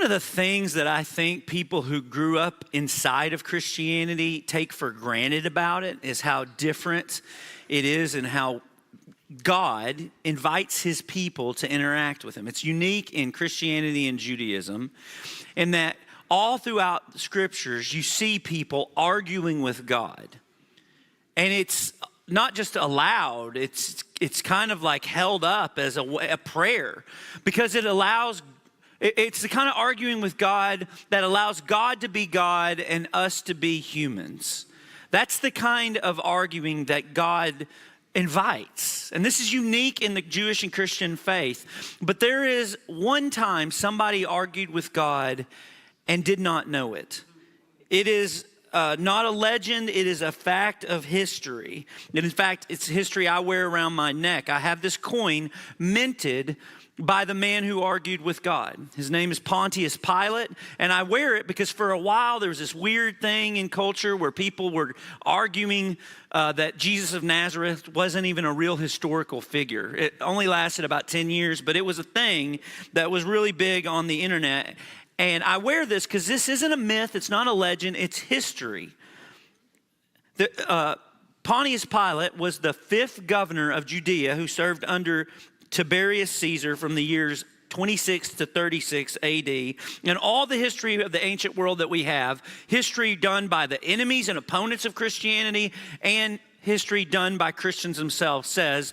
One of the things that I think people who grew up inside of Christianity take for granted about it is how different it is and how God invites his people to interact with him. It's unique in Christianity and Judaism in that all throughout the scriptures you see people arguing with God. And it's not just allowed, it's kind of like held up as a prayer because it's the kind of arguing with God that allows God to be God and us to be humans. That's the kind of arguing that God invites. And this is unique in the Jewish and Christian faith. But there is one time somebody argued with God and did not know it. It is not a legend, it is a fact of history. And in fact, it's history I wear around my neck. I have this coin minted by the man who argued with God. His name is Pontius Pilate, and I wear it because for a while there was this weird thing in culture where people were arguing that Jesus of Nazareth wasn't even a real historical figure. It only lasted about 10 years, but it was a thing that was really big on the internet. And I wear this because this isn't a myth, it's not a legend, it's history. Pontius Pilate was the 5th governor of Judea who served under Tiberius Caesar from the years 26 to 36 AD. And all the history of the ancient world that we have, history done by the enemies and opponents of Christianity and history done by Christians themselves says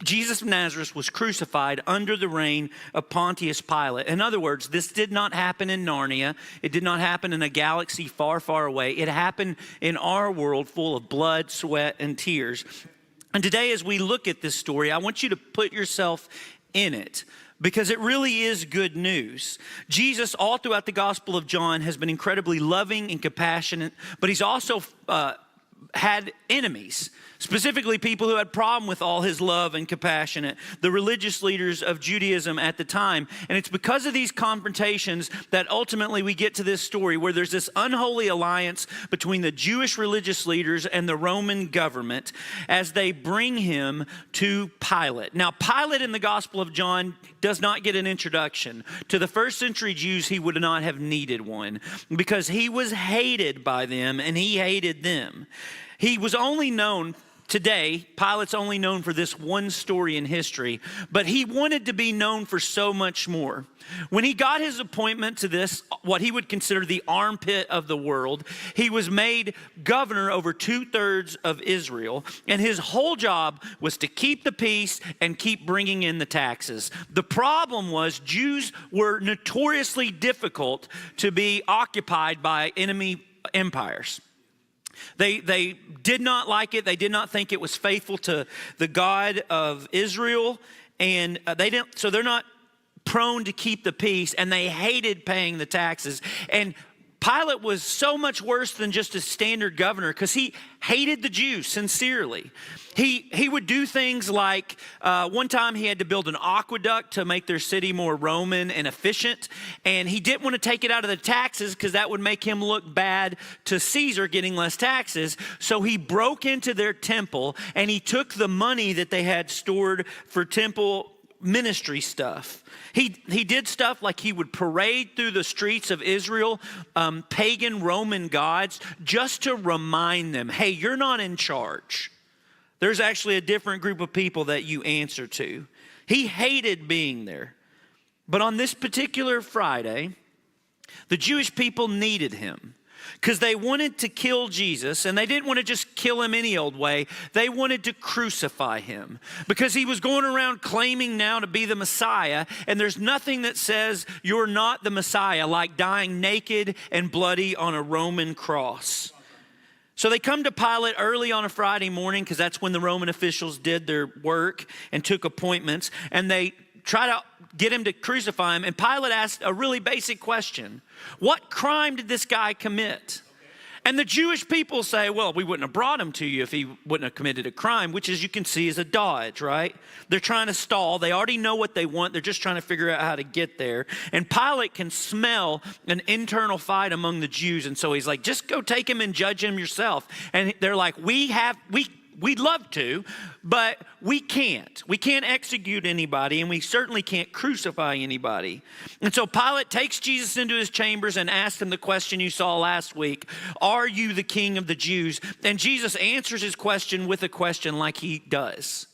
Jesus of Nazareth was crucified under the reign of Pontius Pilate. In other words, this did not happen in Narnia. It did not happen in a galaxy far, far away. It happened in our world full of blood, sweat, and tears. And today, as we look at this story, I want you to put yourself in it because it really is good news. Jesus, all throughout the Gospel of John, has been incredibly loving and compassionate, but he's also had enemies, specifically people who had problem with all his love and compassion, the religious leaders of Judaism at the time. And it's because of these confrontations that ultimately we get to this story where there's this unholy alliance between the Jewish religious leaders and the Roman government as they bring him to Pilate. Now, Pilate in the Gospel of John does not get an introduction. To the first century Jews, he would not have needed one because he was hated by them and he hated them. He was only known today, Pilate's only known for this one story in history, but he wanted to be known for so much more. When he got his appointment to this, what he would consider the armpit of the world, he was made governor over 2/3 of Israel, and his whole job was to keep the peace and keep bringing in the taxes. The problem was Jews were notoriously difficult to be occupied by enemy empires. They did not like it. They did not think it was faithful to the God of Israel. And so they're not prone to keep the peace, and they hated paying the taxes. And Pilate was so much worse than just a standard governor because he hated the Jews sincerely. He would do things like one time he had to build an aqueduct to make their city more Roman and efficient. And he didn't want to take it out of the taxes because that would make him look bad to Caesar getting less taxes. So he broke into their temple and he took the money that they had stored for temple ministry stuff. He did stuff like he would parade through the streets of Israel, pagan Roman gods, just to remind them, hey, you're not in charge. There's actually a different group of people that you answer to. He hated being there. But on this particular Friday, the Jewish people needed him because they wanted to kill Jesus, and they didn't want to just kill him any old way. They wanted to crucify him because he was going around claiming now to be the Messiah, and there's nothing that says you're not the Messiah like dying naked and bloody on a Roman cross. So they come to Pilate early on a Friday morning because that's when the Roman officials did their work and took appointments, and they try to get him to crucify him. And Pilate asked a really basic question. What crime did this guy commit? And the Jewish people say, well, we wouldn't have brought him to you if he wouldn't have committed a crime, which as you can see is a dodge, right? They're trying to stall. They already know what they want. They're just trying to figure out how to get there. And Pilate can smell an internal fight among the Jews. And so he's like, just go take him and judge him yourself. And they're like, we we'd love to, but we can't. We can't execute anybody, and we certainly can't crucify anybody. And so Pilate takes Jesus into his chambers and asks him the question you saw last week, are you the king of the Jews? And Jesus answers his question with a question like he does.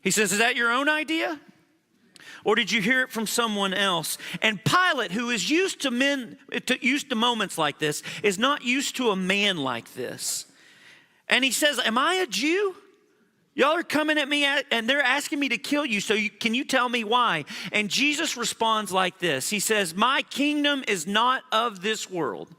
He says, is that your own idea? Or did you hear it from someone else? And Pilate, who is used to moments like this, is not used to a man like this. And he says, am I a Jew? Y'all are coming at me and they're asking me to kill you. So can you tell me why? And Jesus responds like this. He says, my kingdom is not of this world.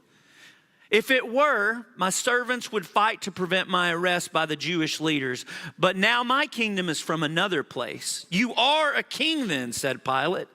If it were, my servants would fight to prevent my arrest by the Jewish leaders. But now my kingdom is from another place. You are a king then, said Pilate.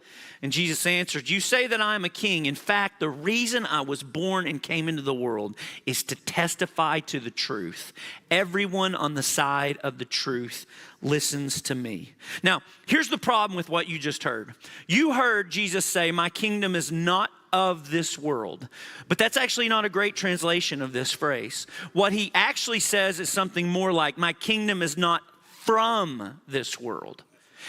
And Jesus answered, you say that I am a king. In fact, the reason I was born and came into the world is to testify to the truth. Everyone on the side of the truth listens to me. Now, here's the problem with what you just heard. You heard Jesus say, my kingdom is not of this world. But that's actually not a great translation of this phrase. What he actually says is something more like, my kingdom is not from this world.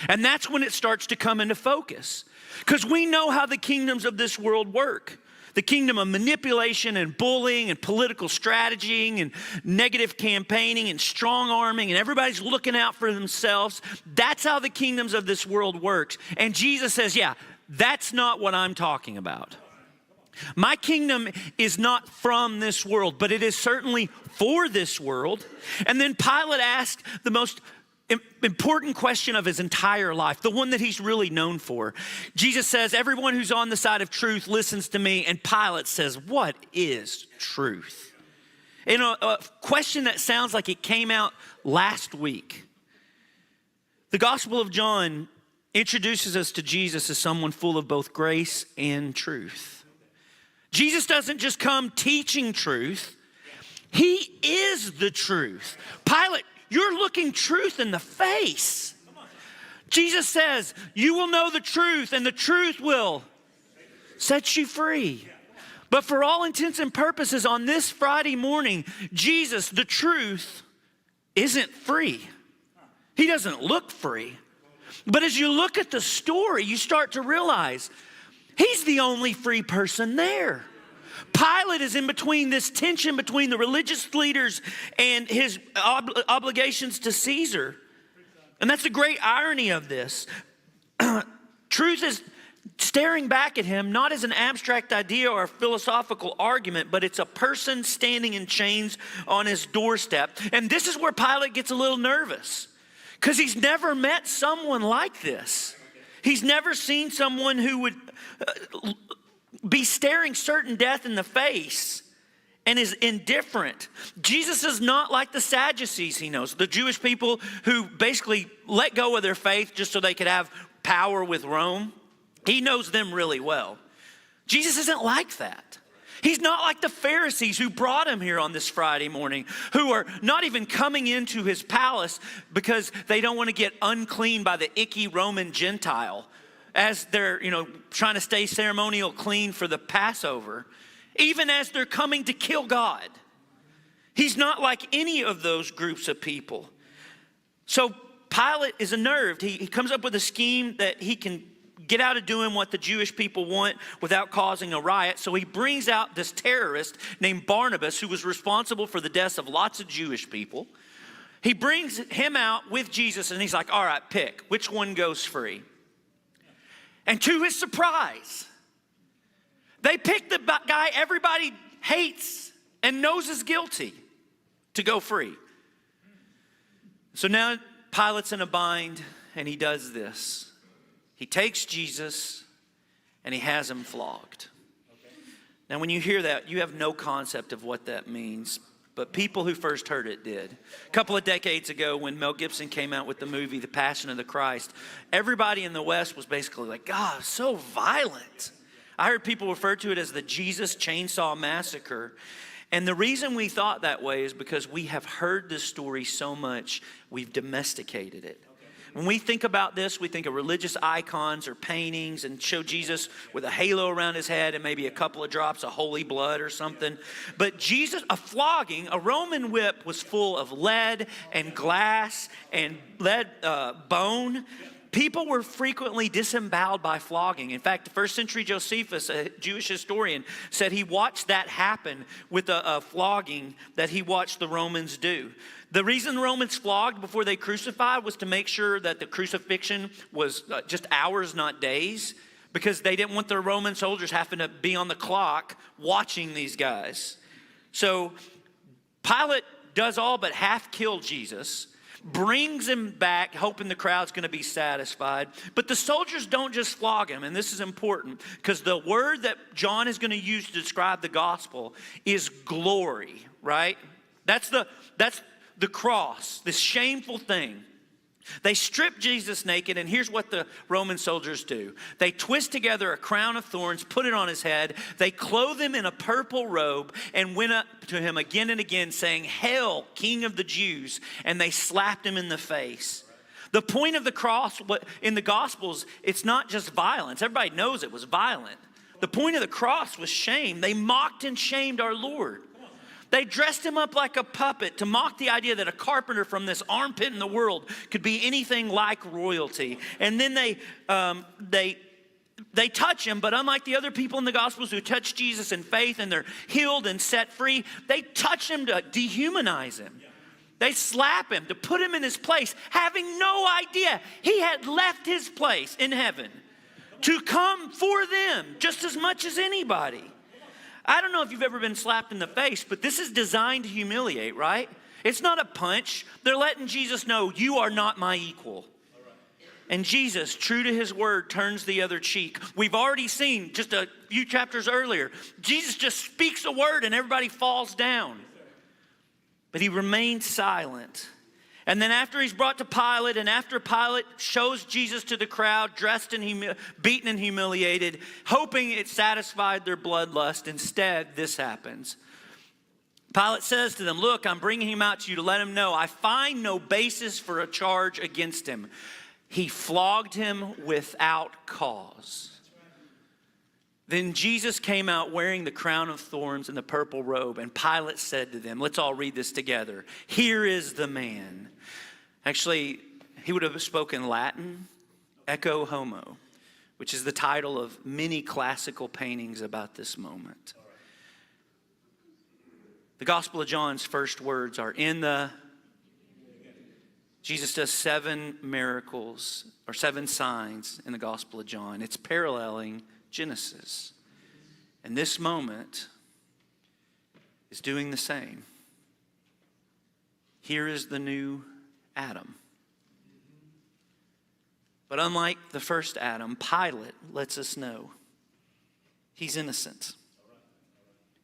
And that's when it starts to come into focus. Because we know how the kingdoms of this world work. The kingdom of manipulation and bullying and political strategy and negative campaigning and strong arming, and everybody's looking out for themselves. That's how the kingdoms of this world works. And Jesus says, yeah, that's not what I'm talking about. My kingdom is not from this world, but it is certainly for this world. And then Pilate asked the most important question of his entire life, the one that he's really known for. Jesus says, everyone who's on the side of truth listens to me. And Pilate says, what is truth? And a question that sounds like it came out last week. The Gospel of John introduces us to Jesus as someone full of both grace and truth. Jesus doesn't just come teaching truth. He is the truth. Pilate, you're looking truth in the face. Jesus says, you will know the truth and the truth will set you free. But for all intents and purposes on this Friday morning, Jesus, the truth, isn't free. He doesn't look free. But as you look at the story, you start to realize he's the only free person there. Pilate is in between this tension between the religious leaders and his obligations to Caesar. And that's the great irony of this. Truth is staring back at him, not as an abstract idea or a philosophical argument, but it's a person standing in chains on his doorstep. And this is where Pilate gets a little nervous, because he's never met someone like this. He's never seen someone who would be staring certain death in the face and is indifferent. Jesus is not like the Sadducees he knows, the Jewish people who basically let go of their faith just so they could have power with Rome. He knows them really well. Jesus isn't like that. He's not like the Pharisees who brought him here on this Friday morning, who are not even coming into his palace because they don't want to get unclean by the icky Roman Gentile as they're, trying to stay ceremonial clean for the Passover, even as they're coming to kill God. He's not like any of those groups of people. So Pilate is unnerved. He comes up with a scheme that he can get out of doing what the Jewish people want without causing a riot. So he brings out this terrorist named Barnabas, who was responsible for the deaths of lots of Jewish people. He brings him out with Jesus, and he's like, all right, pick. Which one goes free? And to his surprise, they picked the guy everybody hates and knows is guilty to go free. So now Pilate's in a bind, and he does this. He takes Jesus and he has him flogged. Now, when you hear that, you have no concept of what that means. But people who first heard it did. A couple of decades ago, when Mel Gibson came out with the movie The Passion of the Christ, everybody in the West was basically like, God, so violent. I heard people refer to it as the Jesus Chainsaw Massacre. And the reason we thought that way is because we have heard this story so much, we've domesticated it. When we think about this, we think of religious icons or paintings and show Jesus with a halo around his head and maybe a couple of drops of holy blood or something. But Jesus, a flogging, a Roman whip was full of lead and glass and lead bone. People were frequently disemboweled by flogging. In fact, the first century Josephus, a Jewish historian, said he watched that happen with a flogging that he watched the Romans do. The reason the Romans flogged before they crucified was to make sure that the crucifixion was just hours, not days, because they didn't want the Roman soldiers having to be on the clock watching these guys. So Pilate does all but half kill Jesus, brings him back, hoping the crowd's going to be satisfied. But the soldiers don't just flog him, and this is important, because the word that John is going to use to describe the gospel is glory, right? That's the cross, this shameful thing. They strip Jesus naked, and here's what the Roman soldiers do. They twist together a crown of thorns, put it on his head. They clothe him in a purple robe and went up to him again and again saying, "Hail, King of the Jews," and they slapped him in the face. The point of the cross in the Gospels, it's not just violence. Everybody knows it was violent. The point of the cross was shame. They mocked and shamed our Lord. They dressed him up like a puppet to mock the idea that a carpenter from this armpit in the world could be anything like royalty. And then they touch him, but unlike the other people in the Gospels who touch Jesus in faith and they're healed and set free, they touch him to dehumanize him. They slap him to put him in his place, having no idea he had left his place in heaven to come for them just as much as anybody. I don't know if you've ever been slapped in the face, but this is designed to humiliate, right? It's not a punch. They're letting Jesus know, you are not my equal. And Jesus, true to his word, turns the other cheek. We've already seen just a few chapters earlier, Jesus just speaks a word and everybody falls down. But he remains silent. And then after he's brought to Pilate, and after Pilate shows Jesus to the crowd, dressed and beaten and humiliated, hoping it satisfied their bloodlust, instead this happens. Pilate says to them, "Look, I'm bringing him out to you to let him know I find no basis for a charge against him. He flogged him without cause." Then Jesus came out wearing the crown of thorns and the purple robe, and Pilate said to them, let's all read this together, "Here is the man." Actually, he would have spoken Latin, ecce homo, which is the title of many classical paintings about this moment. The Gospel of John's first words are Jesus does 7 miracles or 7 signs in the Gospel of John. It's paralleling Genesis. And this moment is doing the same. Here is the new Adam. But unlike the first Adam, Pilate lets us know he's innocent.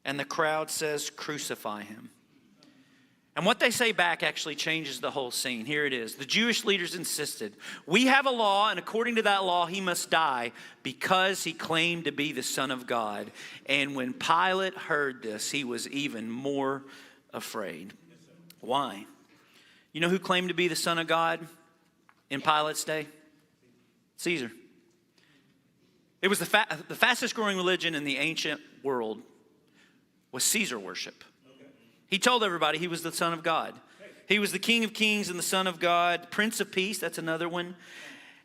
And the crowd says, "Crucify him." And what they say back actually changes the whole scene. Here it is. The Jewish leaders insisted, "We have a law, and according to that law, he must die because he claimed to be the Son of God." And when Pilate heard this, he was even more afraid. Why? You know who claimed to be the Son of God in Pilate's day? Caesar. It was the fastest growing religion in the ancient world was Caesar worship. He told everybody he was the Son of God. He was the King of Kings and the Son of God, Prince of Peace, that's another one.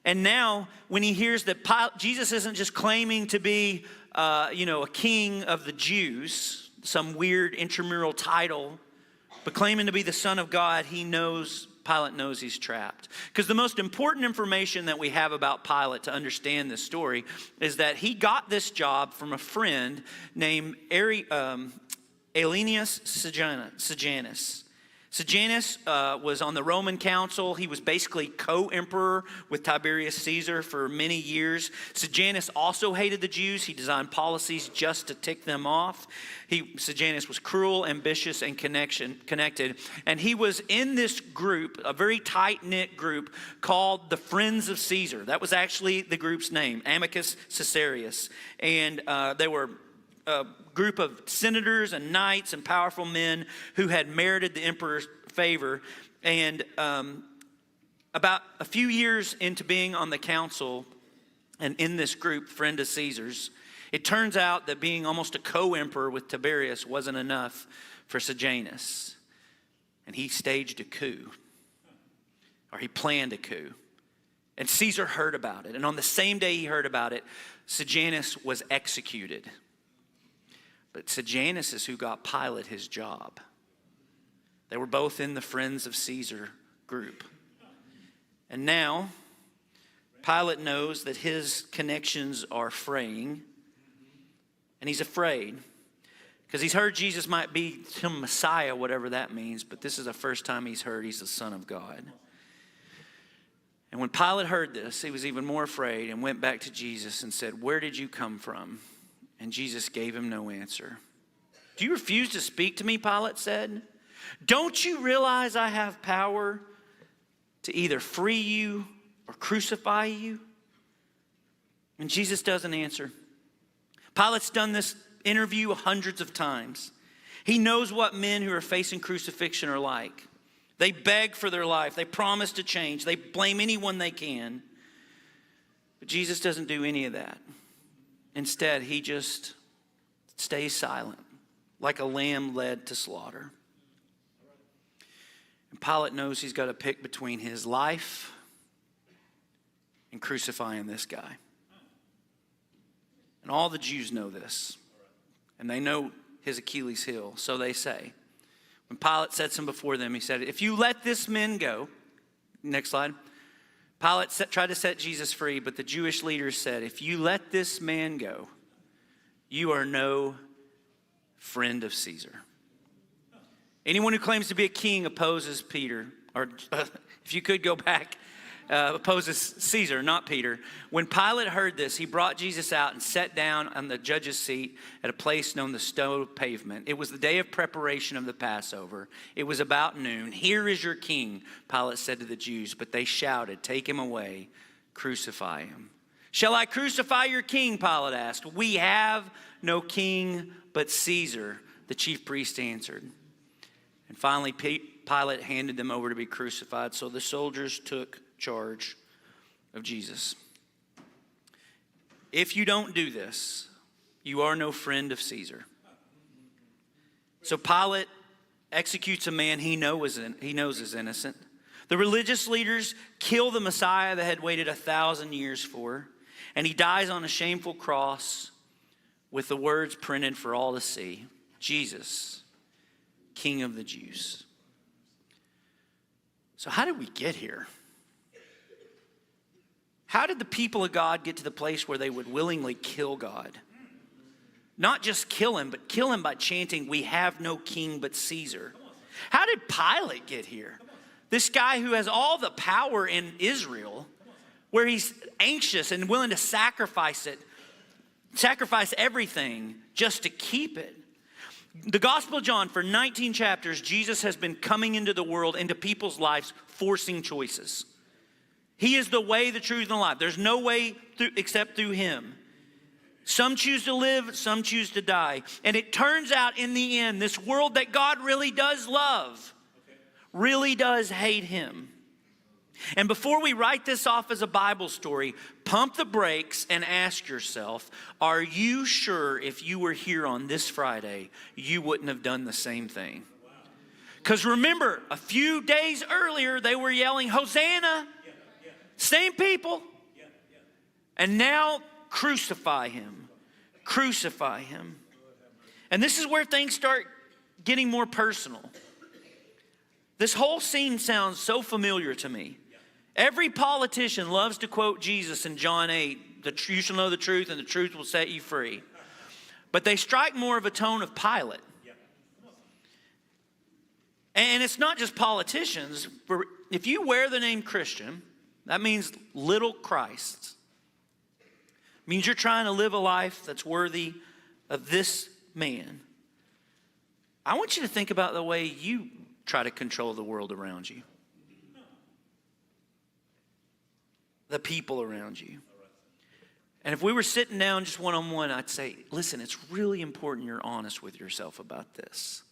And now when he hears that Jesus isn't just claiming to be a king of the Jews, some weird intramural title, but claiming to be the Son of God, Pilate knows he's trapped. Because the most important information that we have about Pilate to understand this story is that he got this job from a friend named Aelianus Sejanus. Sejanus was on the Roman council. He was basically co-emperor with Tiberius Caesar for many years. Sejanus also hated the Jews. He designed policies just to tick them off. Sejanus was cruel, ambitious, and connected. And he was in this group, a very tight-knit group called the Friends of Caesar. That was actually the group's name, Amicus Caesarius. And they were a group of senators and knights and powerful men who had merited the emperor's favor. And About a few years into being on the council and in this group, Friend of Caesar's, it turns out that being almost a co-emperor with Tiberius wasn't enough for Sejanus. And he staged a coup, or he planned a coup. And Caesar heard about it. And on the same day he heard about it, Sejanus was executed. But Sejanus is who got Pilate his job. They were both in the Friends of Caesar group. And now, Pilate knows that his connections are fraying, and he's afraid because he's heard Jesus might be some Messiah, whatever that means, but this is the first time he's heard he's the Son of God. And when Pilate heard this, he was even more afraid and went back to Jesus and said, "Where did you come from?" And Jesus gave him no answer. "Do you refuse to speak to me?" Pilate said. "Don't you realize I have power to either free you or crucify you?" And Jesus doesn't answer. Pilate's done this interview hundreds of times. He knows what men who are facing crucifixion are like. They beg for their life. They promise to change. They blame anyone they can. But Jesus doesn't do any of that. Instead, he just stays silent, like a lamb led to slaughter. And Pilate knows he's got to pick between his life and crucifying this guy. And all the Jews know this. And they know his Achilles heel. So they say, when Pilate sets him before them, he said, "If you let this man go," next slide. Pilate tried to set Jesus free, but the Jewish leaders said, "If you let this man go, you are no friend of Caesar." Anyone who claims to be a king opposes Peter, or if you could go back, opposes Caesar, not Peter. When Pilate heard this, he brought Jesus out and sat down on the judge's seat at a place known as the Stone Pavement. It was the day of preparation of the Passover. It was about noon. "Here is your king," Pilate said to the Jews, but they shouted, "Take him away, crucify him." "Shall I crucify your king?" Pilate asked. "We have no king but Caesar," the chief priest answered. And finally, Pilate handed them over to be crucified, so the soldiers took charge of Jesus. If you don't do this, you are no friend of Caesar. So Pilate executes a man he knows is innocent. The religious leaders kill the Messiah they had waited 1,000 years for, and he dies on a shameful cross with the words printed for all to see: "Jesus, King of the Jews." So how did we get here? How did the people of God get to the place where they would willingly kill God? Not just kill him, but kill him by chanting, "We have no king but Caesar." How did Pilate get here? This guy who has all the power in Israel, where he's anxious and willing to sacrifice everything just to keep it. The Gospel of John, for 19 chapters, Jesus has been coming into the world, into people's lives, forcing choices. He is the way, the truth, and the life. There's no way except through him. Some choose to live, some choose to die. And it turns out in the end, this world that God really does love, really does hate him. And before we write this off as a Bible story, pump the brakes and ask yourself, are you sure if you were here on this Friday, you wouldn't have done the same thing? Because remember, a few days earlier, they were yelling, "Hosanna." Same people. And now, crucify him. Crucify him. And this is where things start getting more personal. This whole scene sounds so familiar to me. Every politician loves to quote Jesus in John 8, "You shall know the truth, and the truth will set you free." But they strike more of a tone of Pilate. And it's not just politicians. If you wear the name Christian, that means little Christ. It means you're trying to live a life that's worthy of this man. I want you to think about the way you try to control the world around you. The people around you. And if we were sitting down just one-on-one, I'd say, listen, it's really important you're honest with yourself about this.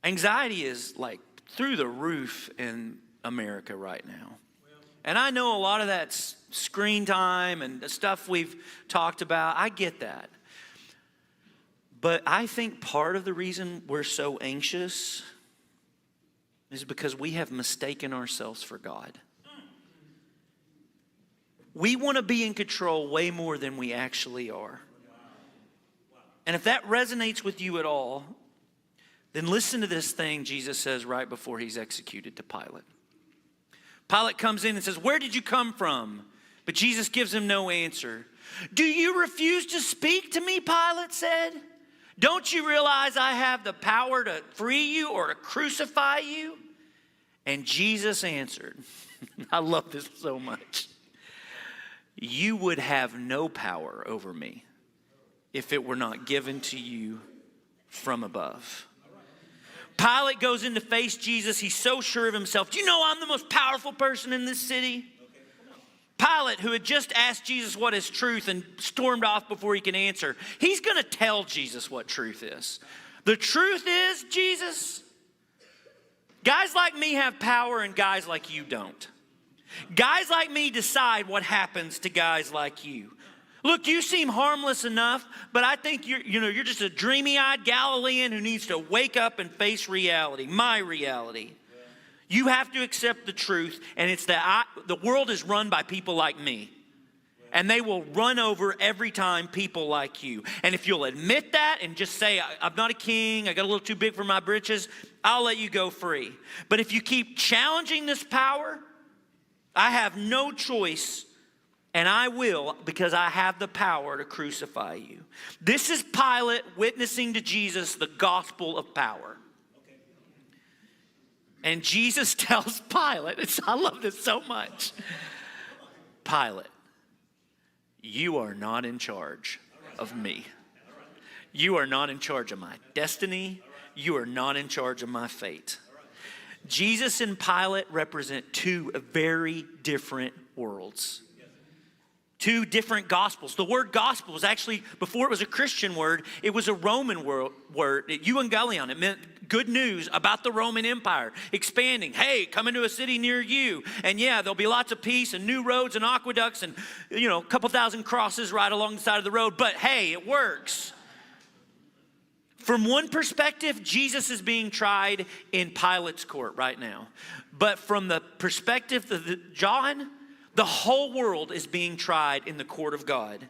Anxiety is like through the roof in America right now. And I know a lot of that's screen time and the stuff we've talked about. I get that. But I think part of the reason we're so anxious is because we have mistaken ourselves for God. We want to be in control way more than we actually are. And if that resonates with you at all, then listen to this thing Jesus says right before he's executed to Pilate. Pilate comes in and says, "Where did you come from?" But Jesus gives him no answer. "Do you refuse to speak to me?" Pilate said. "Don't you realize I have the power to free you or to crucify you?" And Jesus answered, I love this so much. "You would have no power over me if it were not given to you from above." Pilate goes in to face Jesus. He's so sure of himself. "Do you know I'm the most powerful person in this city?" Pilate, who had just asked Jesus what is truth and stormed off before he can answer, he's going to tell Jesus what truth is. The truth is, Jesus, guys like me have power and guys like you don't. Guys like me decide what happens to guys like you. Look, you seem harmless enough, but I think you're just a dreamy-eyed Galilean who needs to wake up and face reality, my reality. You have to accept the truth, and it's that the world is run by people like me. And they will run over every time people like you. And if you'll admit that and just say, "I'm not a king, I got a little too big for my britches," I'll let you go free. But if you keep challenging this power, I have no choice. And I will, because I have the power to crucify you. This is Pilate witnessing to Jesus the gospel of power. Okay. And Jesus tells Pilate, I love this so much. "Pilate, you are not in charge of me. You are not in charge of my destiny. You are not in charge of my fate." Jesus and Pilate represent two very different worlds. Two different gospels. The word gospel was actually, before it was a Christian word, it was a Roman word, euangelion. It meant good news about the Roman Empire expanding. Hey, come into a city near you. And yeah, there'll be lots of peace and new roads and aqueducts and, a couple thousand crosses right along the side of the road. But hey, it works. From one perspective, Jesus is being tried in Pilate's court right now. But from the perspective of John, the whole world is being tried in the court of God.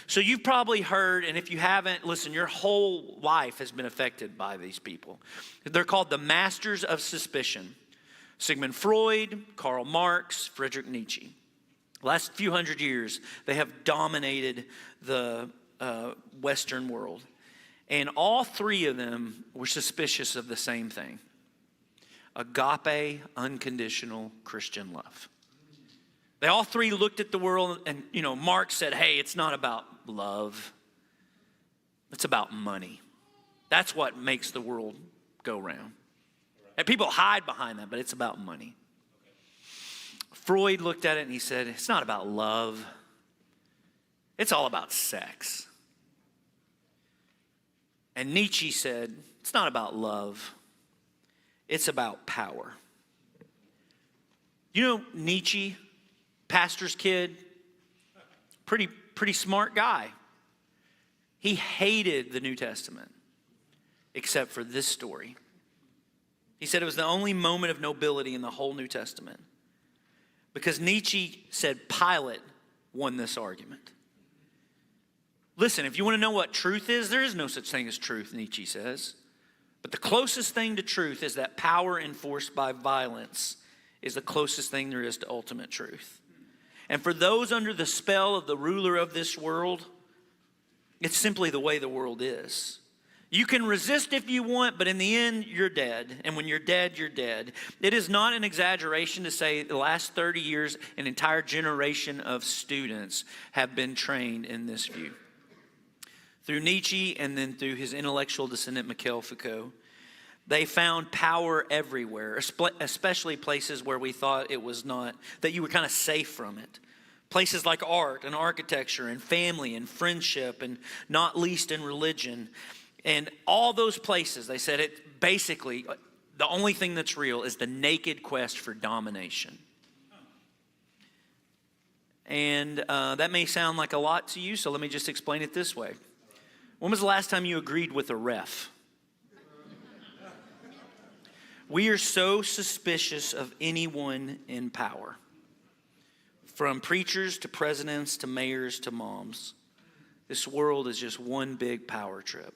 So you've probably heard, and if you haven't, listen, your whole life has been affected by these people. They're called the masters of suspicion. Sigmund Freud, Karl Marx, Friedrich Nietzsche. Last few hundred years, they have dominated the Western world. And all three of them were suspicious of the same thing: agape, unconditional Christian love. They all three looked at the world and, Marx said, "Hey, it's not about love. It's about money. That's what makes the world go round." And people hide behind that, but it's about money. Freud looked at it and he said, "It's not about love. It's all about sex." And Nietzsche said, "It's not about love. It's about power." Nietzsche, pastor's kid, pretty smart guy. He hated the New Testament, except for this story. He said it was the only moment of nobility in the whole New Testament. Because Nietzsche said Pilate won this argument. Listen, if you want to know what truth is, there is no such thing as truth, Nietzsche says. But the closest thing to truth is that power enforced by violence is the closest thing there is to ultimate truth. And for those under the spell of the ruler of this world, it's simply the way the world is. You can resist if you want, but in the end, you're dead. And when you're dead, you're dead. It is not an exaggeration to say the last 30 years, an entire generation of students have been trained in this view. Through Nietzsche and then through his intellectual descendant, Mikhail Foucault, they found power everywhere, especially places where we thought it was not, that you were kind of safe from it. Places like art and architecture and family and friendship and not least in religion. And all those places, they said, it basically, The only thing that's real is the naked quest for domination. And that may sound like a lot to you, so let me just explain it this way. When was the last time you agreed with a ref? We are so suspicious of anyone in power. From preachers to presidents to mayors to moms. This world is just one big power trip.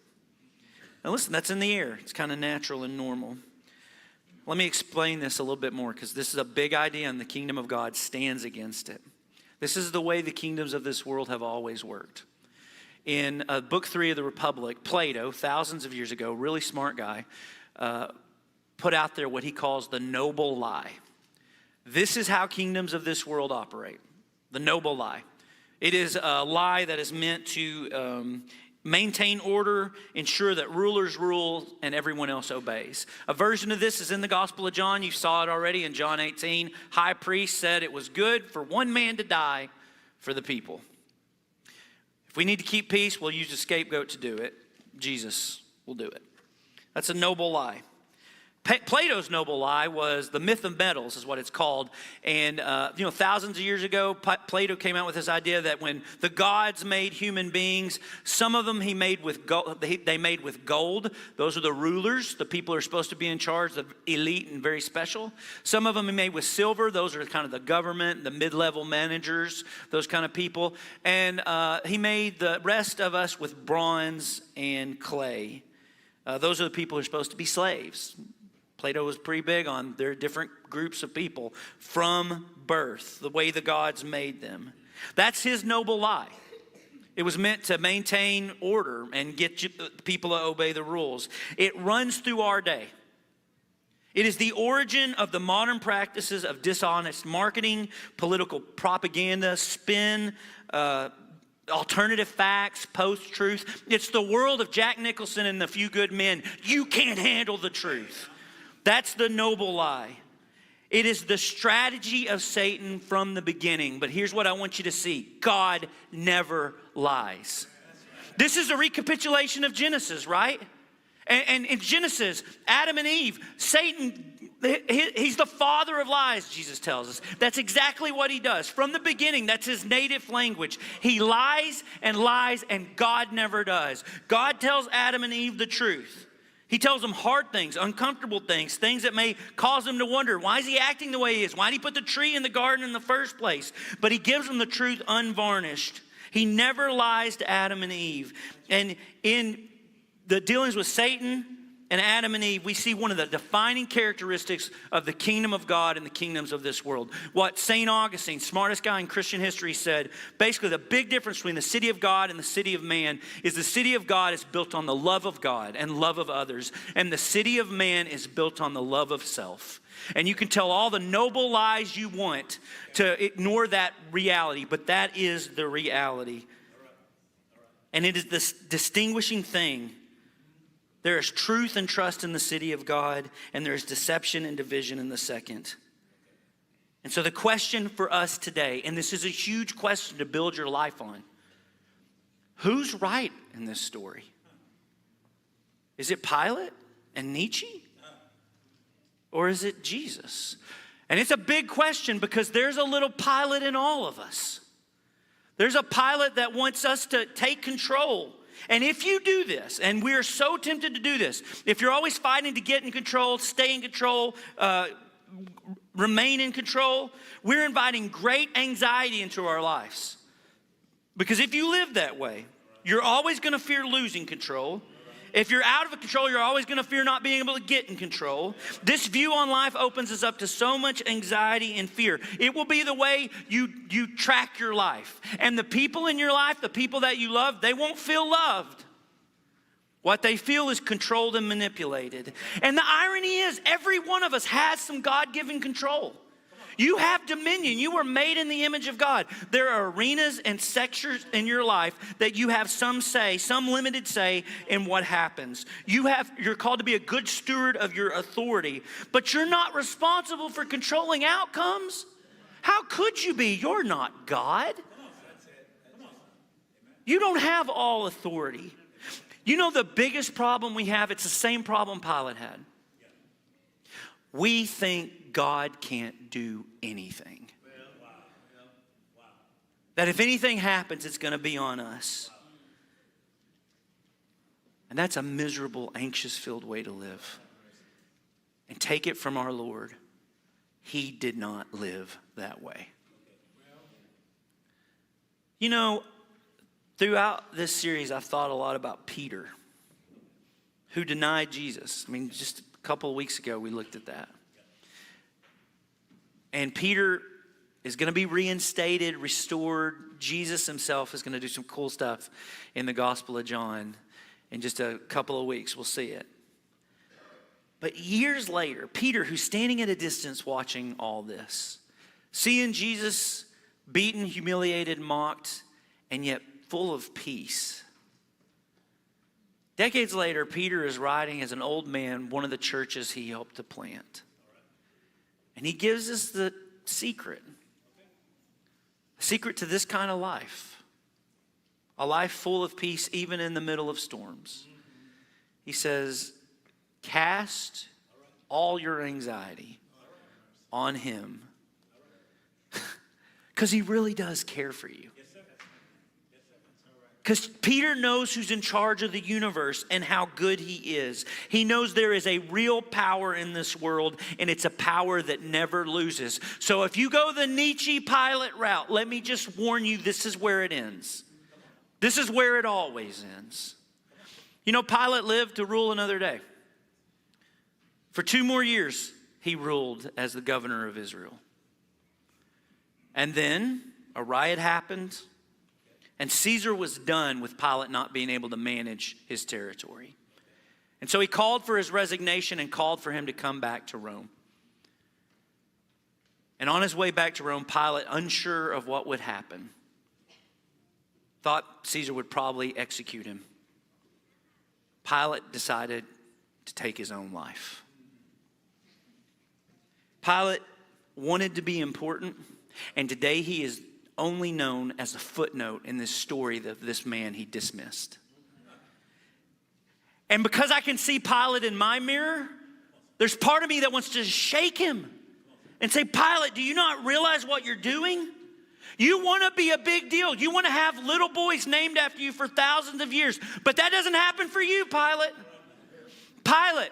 Now listen, that's in the air. It's kind of natural and normal. Let me explain this a little bit more, because this is a big idea and the kingdom of God stands against it. This is the way the kingdoms of this world have always worked. In Book 3 of the Republic, Plato, thousands of years ago, really smart guy, put out there what he calls the noble lie. This is how kingdoms of this world operate. The noble lie. It is a lie that is meant to maintain order, ensure that rulers rule and everyone else obeys. A version of this is in the Gospel of John. You saw it already in John 18. High priest said it was good for one man to die for the people. If we need to keep peace, we'll use a scapegoat to do it. Jesus will do it. That's a noble lie. Plato's noble lie was the myth of metals, is what it's called. And, thousands of years ago, Plato came out with this idea that when the gods made human beings, some of them he made with gold. They made with gold. Those are the rulers, the people who are supposed to be in charge, the elite and very special. Some of them he made with silver. Those are kind of the government, the mid-level managers, those kind of people. And he made the rest of us with bronze and clay. Those are the people who are supposed to be slaves. Plato was pretty big on there are different groups of people from birth, the way the gods made them. That's his noble lie. It was meant to maintain order and get people to obey the rules. It runs through our day. It is the origin of the modern practices of dishonest marketing, political propaganda, spin, alternative facts, post-truth. It's the world of Jack Nicholson and the Few Good Men. You can't handle the truth. That's the noble lie. It is the strategy of Satan from the beginning. But here's what I want you to see. God never lies. This is a recapitulation of Genesis, right? And in Genesis, Adam and Eve, Satan, he's the father of lies, Jesus tells us. That's exactly what he does. From the beginning, that's his native language. He lies, and God never does. God tells Adam and Eve the truth. He tells them hard things, uncomfortable things, things that may cause them to wonder, why is he acting the way he is? Why did he put the tree in the garden in the first place? But he gives them the truth unvarnished. He never lies to Adam and Eve. And in the dealings with Satan and Adam and Eve, we see one of the defining characteristics of the kingdom of God and the kingdoms of this world. What St. Augustine, smartest guy in Christian history, said, basically the big difference between the city of God and the city of man is the city of God is built on the love of God and love of others, and the city of man is built on the love of self. And you can tell all the noble lies you want to ignore that reality, but that is the reality. And it is this distinguishing thing. There is truth and trust in the city of God, and there is deception and division in the second. And so the question for us today, and this is a huge question to build your life on, who's right in this story? Is it Pilate and Nietzsche? Or is it Jesus? And it's a big question because there's a little Pilate in all of us. There's a Pilate that wants us to take control. And if you do this, and we are so tempted to do this, if you're always fighting to get in control, stay in control, remain in control, we're inviting great anxiety into our lives. Because if you live that way, you're always going to fear losing control. If you're out of control, you're always going to fear not being able to get in control. This view on life opens us up to so much anxiety and fear. It will be the way you track your life. And the people in your life, the people that you love, they won't feel loved. What they feel is controlled and manipulated. And the irony is, every one of us has some God-given control. You have dominion. You were made in the image of God. There are arenas and sectors in your life that you have some say, some limited say in what happens. You're called to be a good steward of your authority, but you're not responsible for controlling outcomes. How could you be? You're not God. You don't have all authority. You know the biggest problem we have, it's the same problem Pilate had. we think God can't do anything. That if anything happens, it's going to be on us. And that's a miserable, anxious-filled way to live. And take it from our Lord, he did not live that way. You know, throughout this series, I've thought a lot about Peter, who denied Jesus. I mean, just a couple of weeks ago, we looked at that. And Peter is going to be reinstated, restored. Jesus himself is going to do some cool stuff in the Gospel of John. In just a couple of weeks, we'll see it. But years later, Peter, who's standing at a distance watching all this, seeing Jesus beaten, humiliated, mocked, and yet full of peace. Decades later, Peter is writing as an old man one of the churches he helped to plant. And he gives us the secret. A secret to this kind of life. A life full of peace even in the middle of storms. He says, cast all your anxiety on him. Because he really does care for you. Because Peter knows who's in charge of the universe and how good he is. He knows there is a real power in this world, and it's a power that never loses. So if you go the Nietzsche Pilate route, let me just warn you, this is where it ends. This is where it always ends. You know, Pilate lived to rule another day. For 2 more years, he ruled as the governor of Israel. And then a riot happened, and Caesar was done with Pilate not being able to manage his territory. And so he called for his resignation and called for him to come back to Rome. And on his way back to Rome, Pilate, unsure of what would happen, thought Caesar would probably execute him. Pilate decided to take his own life. Pilate wanted to be important, and today he is only known as a footnote in this story of this man he dismissed. And because I can see Pilate in my mirror, there's part of me that wants to shake him and say, Pilate, do you not realize what you're doing? You want to be a big deal. You want to have little boys named after you for thousands of years. But that doesn't happen for you, Pilate. Pilate,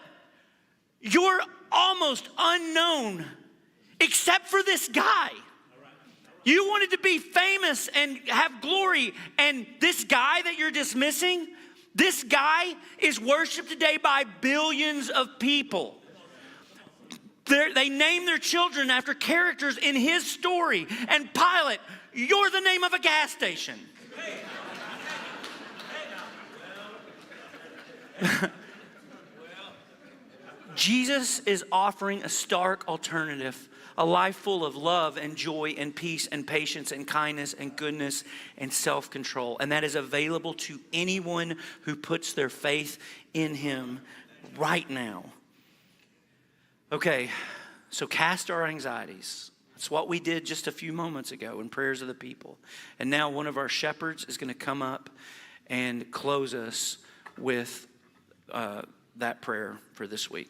you're almost unknown except for this guy. You wanted to be famous and have glory. And this guy that you're dismissing, this guy is worshiped today by billions of people. They name their children after characters in his story. And Pilate, you're the name of a gas station. Jesus is offering a stark alternative, a life full of love and joy and peace and patience and kindness and goodness and self-control. And that is available to anyone who puts their faith in him right now. Okay, so cast our anxieties. That's what we did just a few moments ago in prayers of the people. And now one of our shepherds is going to come up and close us with that prayer for this week.